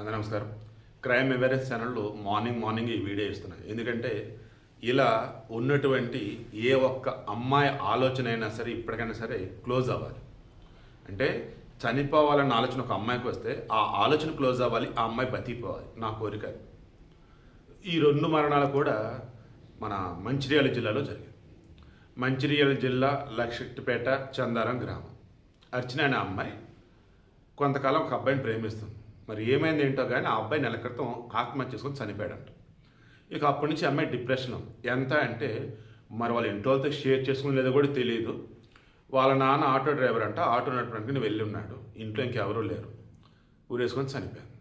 అందరూ నమస్కారం. Crime awareness ఛానల్లో మార్నింగ్ ఈ వీడియో ఇస్తున్నాను. ఎందుకంటే ఇలా ఉన్నటువంటి ఏ ఒక్క అమ్మాయి ఆలోచన అయినా సరే ఇప్పటికైనా సరే క్లోజ్ అవ్వాలి. అంటే చనిపోవాలన్న ఆలోచన ఒక అమ్మాయికి వస్తే ఆ ఆలోచన క్లోజ్ అవ్వాలి, ఆ అమ్మాయి బతికిపోవాలి. నా కోరిక. ఈ 2 మరణాలు కూడా మన మంచిర్యాల జిల్లాలో జరిగాయి. మంచిర్యాల జిల్లా లక్షెట్టిపేట చందారం గ్రామం. అర్చన అనే అమ్మాయి కొంతకాలం ఒక అబ్బాయిని ప్రేమిస్తుంది. మరి ఏమైంది ఏంటో కానీ ఆ అబ్బాయి నెల క్రితం ఆత్మహత్య చేసుకొని చనిపోయాడంట. ఇక అప్పటి నుంచి అమ్మాయి డిప్రెషన్. ఎంత అంటే మరి వాళ్ళ ఇంట్లో వాళ్ళతో షేర్ చేసుకుని లేదో కూడా తెలియదు. వాళ్ళ నాన్న ఆటో డ్రైవర్ అంట, ఆటో నడపడానికి వెళ్ళి ఉన్నాడు. ఇంట్లో ఇంకెవరూ లేరు, ఊరేసుకొని చనిపోయాను.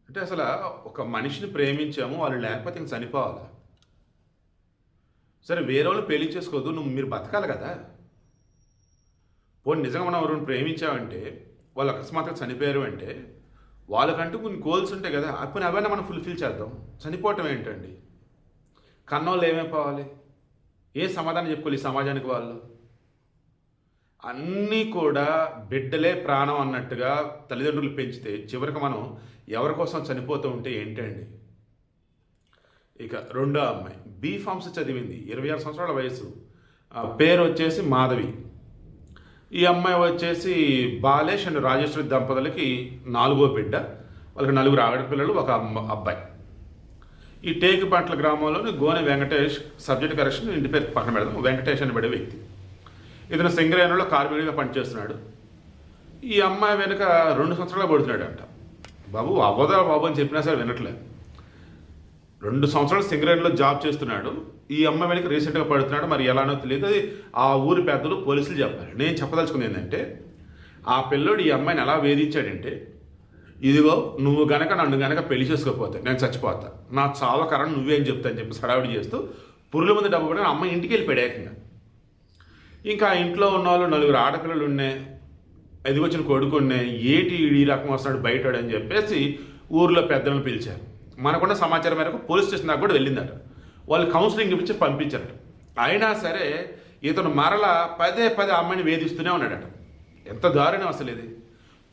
అంటే అసలు ఒక మనిషిని ప్రేమించాము, వాళ్ళు లేకపోతే ఇంక చనిపోవాలా? సరే వేరే వాళ్ళు పెళ్లి చేసుకోవద్దు, మీరు బతకాలి కదా. పోనీ నిజంగా మనం ఎవరిని ప్రేమించామంటే వాళ్ళు అకస్మాత్తుగా చనిపోయారు అంటే వాళ్ళకంటూ కొన్ని గోల్స్ ఉంటాయి కదా, అప్పుడు అవన్నీ మనం ఫుల్ఫిల్ చేద్దాం. చనిపోవటం ఏంటండి? కన్నోళ్ళు ఏమైపోవాలి? ఏ సమాధానం చెప్పుకోవాలి ఈ సమాజానికి వాళ్ళు? అన్నీ కూడా బిడ్డలే ప్రాణం అన్నట్టుగా తల్లిదండ్రులు పెంచితే చివరికి మనం ఎవరి కోసం చనిపోతూ ఉంటే ఏంటండి? ఇక రెండో అమ్మాయి బీఫార్మసీ చదివింది, 26 సంవత్సరాల వయసు. పేరు వచ్చేసి మాధవి. ఈ అమ్మాయి వచ్చేసి బాలేష్ అండ్ రాజేశ్వరి దంపతులకి 4వ బిడ్డ. వాళ్ళకి 4 ఆడపిల్లలు, ఒక అబ్బాయి. ఈ టేకుపట్ల గ్రామంలోని గోనె వెంకటేష్, సబ్జెక్ట్ కరెక్షన్ ఇంటి పేరు పక్కన పెడదాం, వెంకటేష్ అని పడే వ్యక్తి. ఇతను సింగరేణిలో కార్మికుడిగా పనిచేస్తున్నాడు. ఈ అమ్మాయి వెనుక 2 సంవత్సరాలు పడుతున్నాడు అంట. బాబు అవ్వదా బాబు అని చెప్పినా సరే వినట్లేదు. 2 సంవత్సరాలు సింగరేణిలో జాబ్ చేస్తున్నాడు. ఈ అమ్మాయి వెనక రీసెంట్గా పడుతున్నాడు. మరి ఎలానో తెలియదు, అది ఆ ఊరి పెద్దలు పోలీసులు చెప్పారు. నేను చెప్పదలుచుకుంది ఏంటంటే ఆ పిల్లోడు ఈ అమ్మాయిని ఎలా వేధించాడంటే, ఇదిగో నువ్వు గనక నన్ను గనక పెళ్లి చేసుకోకపోతే నేను చచ్చిపోతా, నా చావకరం నువ్వేం చెప్తా అని చెప్పి సడావిడి చేస్తూ పురుల ముందు డబ్బు పడి అమ్మాయి ఇంటికి వెళ్ళిపోయాడు ఏకంగా. ఇంకా ఆ ఇంట్లో ఉన్న వాళ్ళు 4 ఆడపిల్లలు ఉన్నాయి, ఎదిగొచ్చిన కొడుకు ఉన్నాయి. ఏటి ఈ రకం వస్తున్నాడు బయట అని చెప్పేసి ఊర్లో పెద్దలను పిలిచారు. మనకున్న సమాచారం మేరకు పోలీస్ స్టేషన్ దాకా కూడా వెళ్ళిందట. వాళ్ళు కౌన్సిలింగ్ ఇప్పించి పంపించారట. అయినా సరే ఇతను మరలా పదే అమ్మాయిని వేధిస్తూనే ఉన్నాడట. ఎంత దారుణం అసలు ఇది!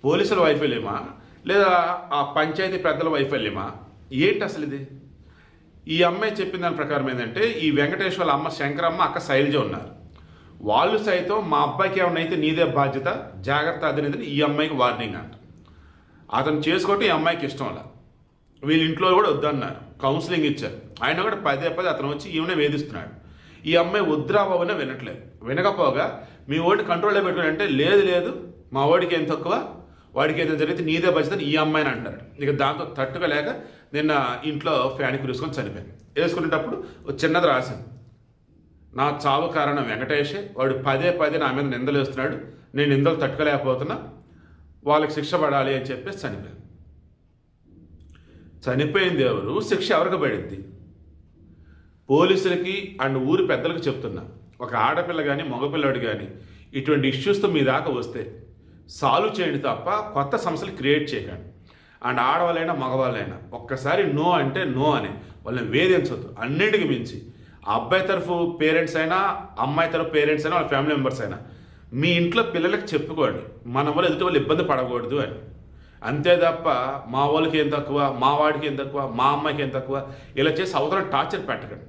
పోలీసుల వైఫల్యమా లేదా ఆ పంచాయతీ పెద్దల వైఫల్యమా ఏంటి అసలు ఇది? ఈ అమ్మాయి చెప్పిన దాని ప్రకారం ఏంటంటే, ఈ వెంకటేష్ వాళ్ళ అమ్మ శంకరమ్మ, అక్క శైలజ ఉన్నారు. వాళ్ళు సైతం మా అబ్బాయికి ఏమన్నా అయితే నీదే బాధ్యత, జాగ్రత్త అదనేది ఈ అమ్మాయికి వార్నింగ్ అంట. అతను చేసుకోవటం ఈ అమ్మాయికి ఇష్టం అలా. వీళ్ళ ఇంట్లో కూడా వద్దన్నారు, కౌన్సిలింగ్ ఇచ్చారు. ఆయన కూడా పదే అతను వచ్చి ఈమెనే వేధిస్తున్నాడు. ఈ అమ్మాయి వద్దురా బాబునే వినట్లేదు. వినకపోగా మీ ఓడిని కంట్రోల్లో పెట్టుకుంటే లేదు మా ఓడికి ఏం తక్కువ, వాడికి ఏదైనా జరిగితే నీదే బాధ్యత ఈ అమ్మాయిని అంటారు. ఇక దాంతో తట్టుకోలేక నిన్న ఇంట్లో ఫ్యాన్ కురుసుకొని చనిపోయింది. వేసుకునేటప్పుడు చిన్నది రాసింది, నా చావు కారణం వెంకటేషే, వాడు పదే నా మీద నిందలు వేస్తున్నాడు, నేను నిందలు తట్టుకోలేకపోతున్నా, వాళ్ళకి శిక్ష పడాలి అని చెప్పేసి చనిపోయింది. చనిపోయింది ఎవరు? శిక్ష ఎవరికి పడింది? పోలీసులకి అండ్ ఊరి పెద్దలకు చెప్తున్నా, ఒక ఆడపిల్ల కానీ మగపిల్లడు కానీ ఇటువంటి ఇష్యూస్తో మీ దాకా వస్తే సాల్వ్ చేయండి తప్ప కొత్త సమస్యలు క్రియేట్ చేయకండి. అండ్ ఆడవాళ్ళైనా మగవాళ్ళైనా ఒక్కసారి నో అంటే నో అని వాళ్ళని వేధించవద్దు. అన్నింటికి మించి ఆ అబ్బాయి తరఫు పేరెంట్స్ అయినా, అమ్మాయి తరఫు పేరెంట్స్ అయినా, వాళ్ళ ఫ్యామిలీ మెంబర్స్ అయినా మీ ఇంట్లో పిల్లలకి చెప్పుకోండి, మన వల్ల ఎదుటి వాళ్ళు ఇబ్బంది పడకూడదు అని. అంతే తప్ప మా వాళ్ళకి ఏం తక్కువ, మా వాడికి ఏం తక్కువ, మా అమ్మాయికి ఏం తక్కువ ఇలా చేసి అవతల టార్చర్ పెట్టకండి.